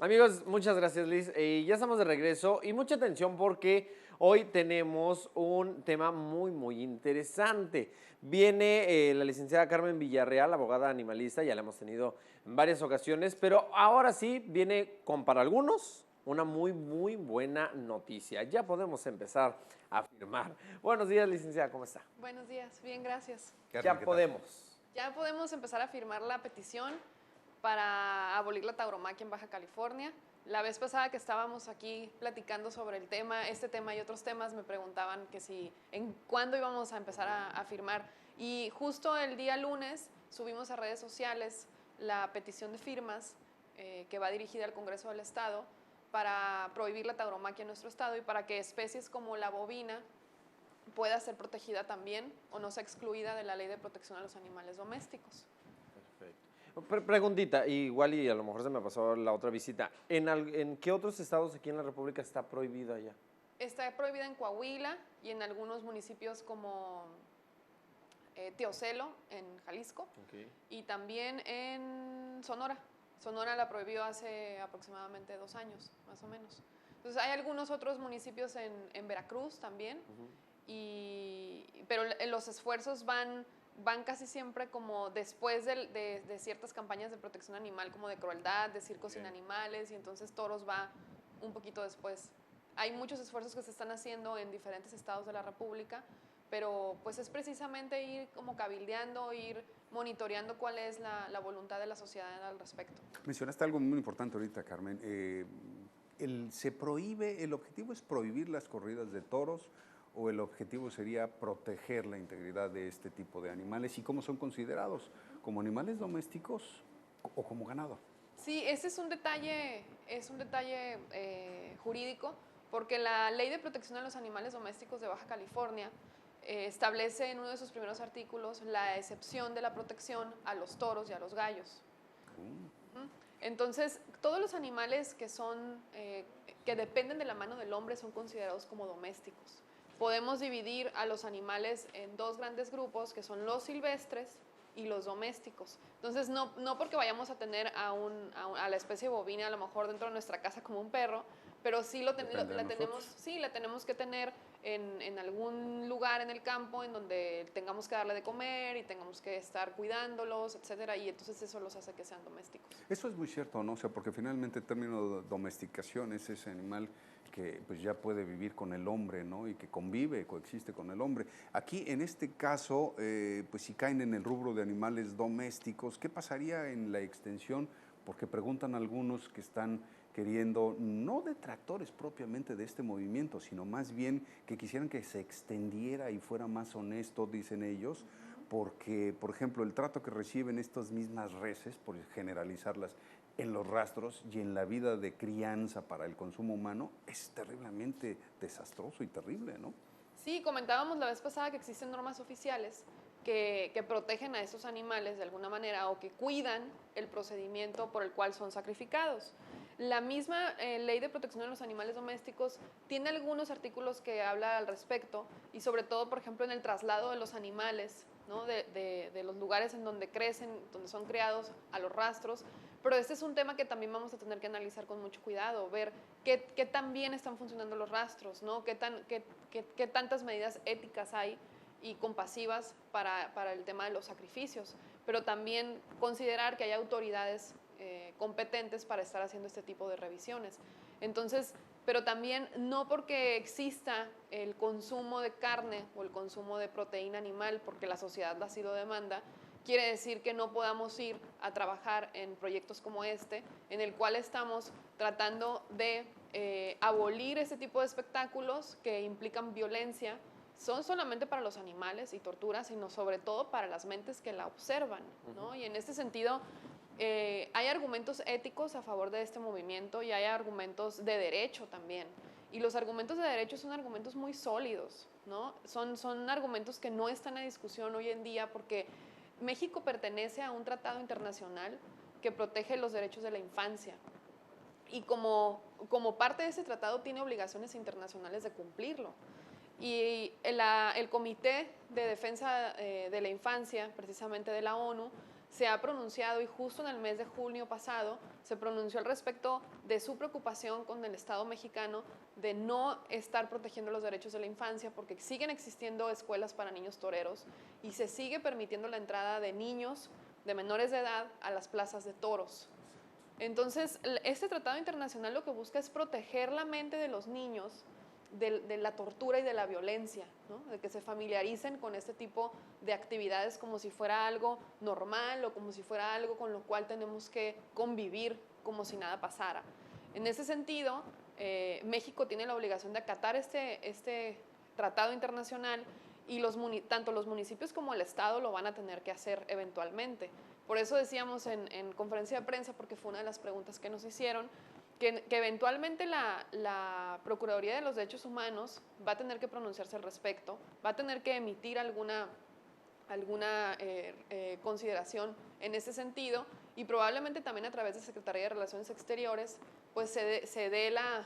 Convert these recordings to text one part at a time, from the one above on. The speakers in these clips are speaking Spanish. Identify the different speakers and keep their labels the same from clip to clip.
Speaker 1: Amigos, muchas gracias, Liz. Ya estamos de regreso y mucha atención porque hoy tenemos un tema muy interesante. Viene la licenciada Carmen Villarreal, abogada animalista, ya la hemos tenido en varias ocasiones, pero ahora sí viene con para algunos una muy buena noticia. Ya podemos empezar a firmar. Buenos días, licenciada, ¿cómo está?
Speaker 2: Buenos días, bien, gracias.
Speaker 1: Ya podemos.
Speaker 2: Ya podemos empezar a firmar la petición para abolir la tauromaquia en Baja California. La vez pasada que estábamos aquí platicando sobre el tema, este tema y otros temas, me preguntaban que si, en cuándo íbamos a empezar a firmar. Y justo el día lunes subimos a redes sociales la petición de firmas que va dirigida al Congreso del Estado para prohibir la tauromaquia en nuestro estado y para que especies como la bovina pueda ser protegida también o no sea excluida de la Ley de Protección a los Animales Domésticos.
Speaker 1: Perfecto. Preguntita, igual y a lo mejor se me pasó la otra visita. ¿En qué otros estados aquí en la República está prohibido allá?
Speaker 2: Está prohibida en Coahuila y en algunos municipios como Teocelo, en Jalisco, y también en Sonora. Sonora la prohibió hace aproximadamente 2 años, más o menos. Entonces hay algunos otros municipios en Veracruz también, pero los esfuerzos van casi siempre como después de ciertas campañas de protección animal, como de crueldad, de circos sin animales, y entonces toros va un poquito después. Hay muchos esfuerzos que se están haciendo en diferentes estados de la República, pero pues es precisamente ir como cabildeando, ir monitoreando cuál es la voluntad de la sociedad al respecto.
Speaker 3: Mencionaste algo muy importante ahorita, Carmen. Se prohíbe, el objetivo es prohibir las corridas de toros o el objetivo sería proteger la integridad de este tipo de animales y cómo son considerados, como animales domésticos o como ganado.
Speaker 2: Sí, ese es un detalle jurídico, porque la Ley de Protección a los Animales Domésticos de Baja California establece en uno de sus primeros artículos la excepción de la protección a los toros y a los gallos. Entonces, todos los animales que dependen de la mano del hombre son considerados como domésticos. Podemos dividir a los animales en 2 grandes grupos, que son los silvestres y los domésticos. Entonces, no porque vayamos a tener a la especie bovina a lo mejor dentro de nuestra casa como un perro, pero sí la tenemos que tener en algún lugar en el campo en donde tengamos que darle de comer y tengamos que estar cuidándolos, etcétera, y entonces eso los hace que sean domésticos.
Speaker 3: Eso es muy cierto, ¿no? O sea, porque finalmente el término de domesticación es ese animal que pues ya puede vivir con el hombre, ¿no? Y que convive, coexiste con el hombre. Aquí, en este caso, pues si caen en el rubro de animales domésticos, ¿qué pasaría en la extensión? Porque preguntan algunos que están queriendo, no detractores propiamente de este movimiento, sino más bien que quisieran que se extendiera y fuera más honesto, dicen ellos, porque, por ejemplo, el trato que reciben estas mismas reses, por generalizarlas, en los rastros y en la vida de crianza para el consumo humano, es terriblemente desastroso y terrible, ¿no?
Speaker 2: Sí, comentábamos la vez pasada que existen normas oficiales que protegen a estos animales de alguna manera o que cuidan el procedimiento por el cual son sacrificados. La misma Ley de Protección de los Animales Domésticos tiene algunos artículos que habla al respecto y sobre todo, por ejemplo, en el traslado de los animales, ¿no? de los lugares en donde crecen, donde son criados, a los rastros. Pero este es un tema que también vamos a tener que analizar con mucho cuidado, ver qué tan bien están funcionando los rastros, ¿no? Qué tantas medidas éticas hay y compasivas para el tema de los sacrificios, pero también considerar que hay autoridades competentes para estar haciendo este tipo de revisiones. Entonces, pero también no porque exista el consumo de carne o el consumo de proteína animal, porque la sociedad así lo demanda, quiere decir que no podamos ir a trabajar en proyectos como este, en el cual estamos tratando de abolir ese tipo de espectáculos que implican violencia, son solamente para los animales y tortura, sino sobre todo para las mentes que la observan, ¿no? Y en este sentido, hay argumentos éticos a favor de este movimiento y hay argumentos de derecho también. Y los argumentos de derecho son argumentos muy sólidos, ¿no? Son argumentos que no están en discusión hoy en día porque México pertenece a un tratado internacional que protege los derechos de la infancia. Y como parte de ese tratado tiene obligaciones internacionales de cumplirlo. Y el Comité de Defensa de la Infancia, precisamente de la ONU, se ha pronunciado, y justo en el mes de junio pasado se pronunció al respecto de su preocupación con el Estado mexicano de no estar protegiendo los derechos de la infancia, porque siguen existiendo escuelas para niños toreros y se sigue permitiendo la entrada de niños de menores de edad a las plazas de toros. Entonces, este tratado internacional lo que busca es proteger la mente de los niños de la tortura y de la violencia, ¿no? De que se familiaricen con este tipo de actividades como si fuera algo normal o como si fuera algo con lo cual tenemos que convivir como si nada pasara. En ese sentido, México tiene la obligación de acatar este tratado internacional y tanto los municipios como el Estado lo van a tener que hacer eventualmente. Por eso decíamos en conferencia de prensa, porque fue una de las preguntas que nos hicieron, que eventualmente la Procuraduría de los Derechos Humanos va a tener que pronunciarse al respecto, va a tener que emitir alguna consideración en ese sentido, y probablemente también a través de Secretaría de Relaciones Exteriores pues se dé la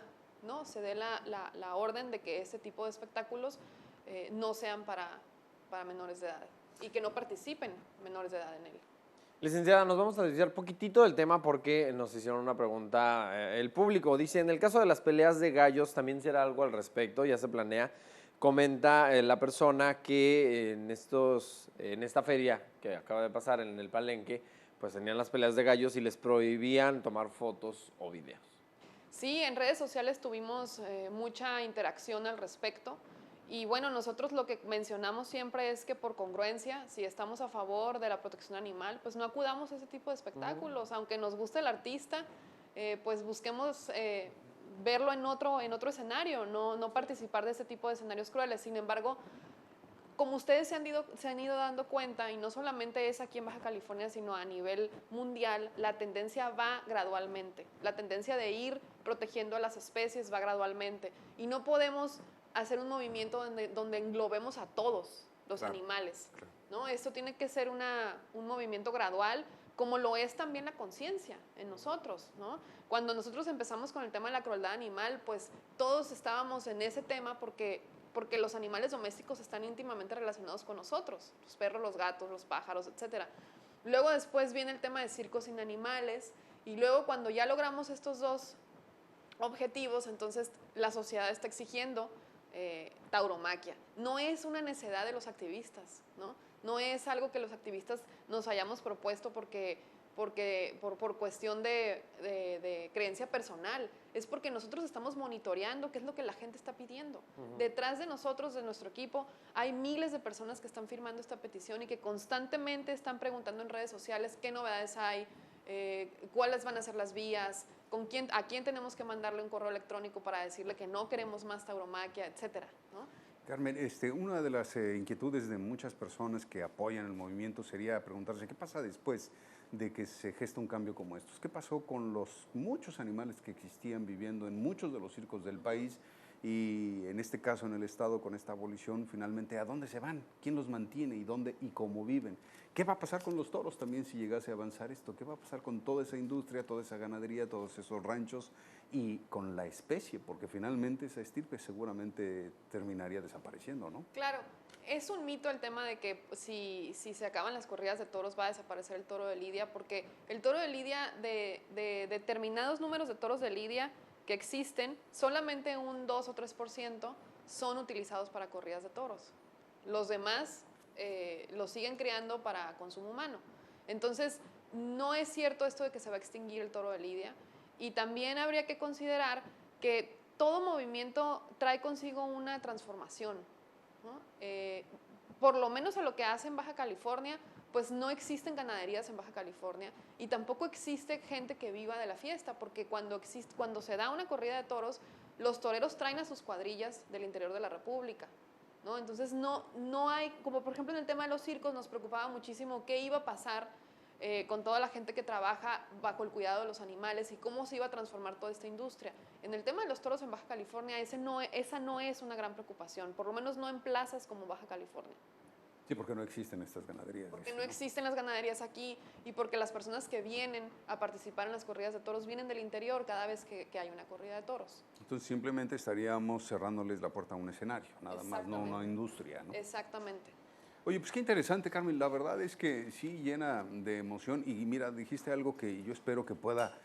Speaker 2: orden de que este tipo de espectáculos no sean para menores de edad y que no participen menores de edad en él.
Speaker 1: Licenciada, nos vamos a desviar poquitito del tema porque nos hicieron una pregunta. El público dice, en el caso de las peleas de gallos, ¿también será algo al respecto? ¿Ya se planea? Comenta la persona que en esta feria que acaba de pasar en el Palenque, pues tenían las peleas de gallos y les prohibían tomar fotos o videos.
Speaker 2: Sí, en redes sociales tuvimos mucha interacción al respecto. Y bueno, nosotros lo que mencionamos siempre es que por congruencia, si estamos a favor de la protección animal, pues no acudamos a ese tipo de espectáculos. Aunque nos guste el artista, pues busquemos verlo en otro escenario, no participar de ese tipo de escenarios crueles. Sin embargo, como ustedes se han ido dando cuenta, y no solamente es aquí en Baja California, sino a nivel mundial, la tendencia va gradualmente. La tendencia de ir protegiendo a las especies va gradualmente. Y no podemos hacer un movimiento donde englobemos a todos los animales, ¿no? Esto tiene que ser un movimiento gradual, como lo es también la conciencia en nosotros, ¿no? Cuando nosotros empezamos con el tema de la crueldad animal, pues todos estábamos en ese tema porque los animales domésticos están íntimamente relacionados con nosotros, los perros, los gatos, los pájaros, etc. Luego después viene el tema de circos sin animales, y luego cuando ya logramos estos dos objetivos, entonces la sociedad está exigiendo tauromaquia. No es una necedad de los activistas, ¿no? No es algo que los activistas nos hayamos propuesto por cuestión de creencia personal, es porque nosotros estamos monitoreando qué es lo que la gente está pidiendo. Detrás de nosotros, de nuestro equipo, hay miles de personas que están firmando esta petición y que constantemente están preguntando en redes sociales qué novedades hay, cuáles van a ser las vías, a quién tenemos que mandarle un correo electrónico para decirle que no queremos más tauromaquia, etcétera, ¿no?
Speaker 3: Carmen, una de las inquietudes de muchas personas que apoyan el movimiento sería preguntarse qué pasa después de que se gesta un cambio como estos. ¿Qué pasó con los muchos animales que existían viviendo en muchos de los circos del país? Y en este caso, en el Estado, con esta abolición, finalmente, ¿a dónde se van? ¿Quién los mantiene? ¿Y dónde y cómo viven? ¿Qué va a pasar con los toros también si llegase a avanzar esto? ¿Qué va a pasar con toda esa industria, toda esa ganadería, todos esos ranchos y con la especie? Porque finalmente esa estirpe seguramente terminaría desapareciendo, ¿no?
Speaker 2: Claro, es un mito el tema de que si se acaban las corridas de toros va a desaparecer el toro de lidia, porque el toro de lidia, de determinados números de toros de lidia que existen, solamente un 2 o 3% son utilizados para corridas de toros. Los demás los siguen criando para consumo humano. Entonces, no es cierto esto de que se va a extinguir el toro de lidia, y también habría que considerar que todo movimiento trae consigo una transformación, ¿no? Por lo menos a lo que hace en Baja California, pues no existen ganaderías en Baja California y tampoco existe gente que viva de la fiesta, porque cuando se da una corrida de toros, los toreros traen a sus cuadrillas del interior de la República, ¿no? Entonces no hay, como por ejemplo en el tema de los circos, nos preocupaba muchísimo qué iba a pasar con toda la gente que trabaja bajo el cuidado de los animales y cómo se iba a transformar toda esta industria. En el tema de los toros en Baja California, esa no es una gran preocupación, por lo menos no en plazas como Baja California.
Speaker 3: Sí, porque no existen estas ganaderías.
Speaker 2: Porque no existen las ganaderías aquí y porque las personas que vienen a participar en las corridas de toros vienen del interior cada vez que hay una corrida de toros.
Speaker 3: Entonces simplemente estaríamos cerrándoles la puerta a un escenario, nada más, no una industria, ¿no?
Speaker 2: Exactamente.
Speaker 3: Oye, pues qué interesante, Carmen. La verdad es que sí llena de emoción y mira, dijiste algo que yo espero que pueda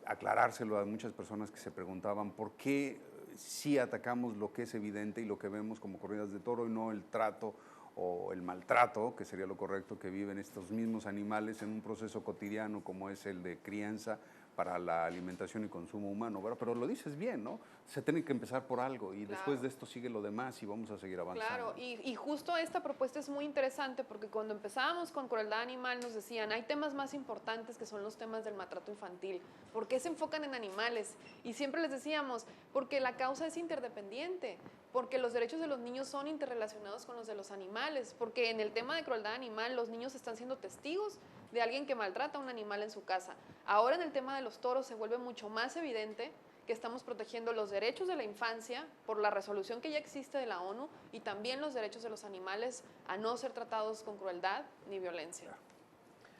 Speaker 3: aclarárselo a muchas personas que se preguntaban por qué sí atacamos lo que es evidente y lo que vemos como corridas de toro y no el trato o el maltrato, que sería lo correcto, que viven estos mismos animales en un proceso cotidiano como es el de crianza para la alimentación y consumo humano, ¿verdad? Pero lo dices bien, ¿no? Se tiene que empezar por algo y después de esto sigue lo demás y vamos a seguir avanzando.
Speaker 2: Claro, y justo esta propuesta es muy interesante porque cuando empezábamos con crueldad animal nos decían, hay temas más importantes que son los temas del maltrato infantil. ¿Por qué se enfocan en animales? Y siempre les decíamos, porque la causa es interdependiente, porque los derechos de los niños son interrelacionados con los de los animales, porque en el tema de crueldad animal los niños están siendo testigos de alguien que maltrata a un animal en su casa. Ahora en el tema de los toros se vuelve mucho más evidente que estamos protegiendo los derechos de la infancia por la resolución que ya existe de la ONU y también los derechos de los animales a no ser tratados con crueldad ni violencia.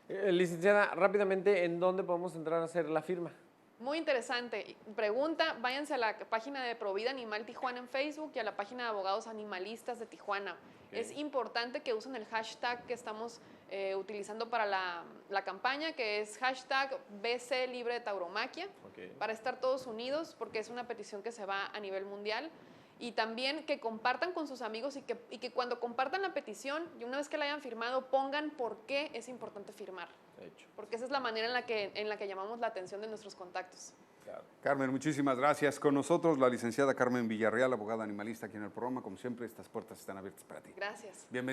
Speaker 1: Licenciada, rápidamente, ¿en dónde podemos entrar a hacer la firma?
Speaker 2: Muy interesante. Pregunta, váyanse a la página de Provida Animal Tijuana en Facebook y a la página de Abogados Animalistas de Tijuana. Okay. Es importante que usen el hashtag que estamos utilizando para la campaña, que es hashtag BC Libre de Tauromaquia, okay, para estar todos unidos, porque es una petición que se va a nivel mundial. Y también que compartan con sus amigos y que cuando compartan la petición y una vez que la hayan firmado, pongan por qué es importante firmar. Hecho. Porque esa es la manera en la que llamamos la atención de nuestros contactos.
Speaker 3: Claro. Carmen, muchísimas gracias. Con nosotros la licenciada Carmen Villarreal, abogada animalista aquí en el programa. Como siempre, estas puertas están abiertas para ti.
Speaker 2: Gracias.
Speaker 3: Bienvenida.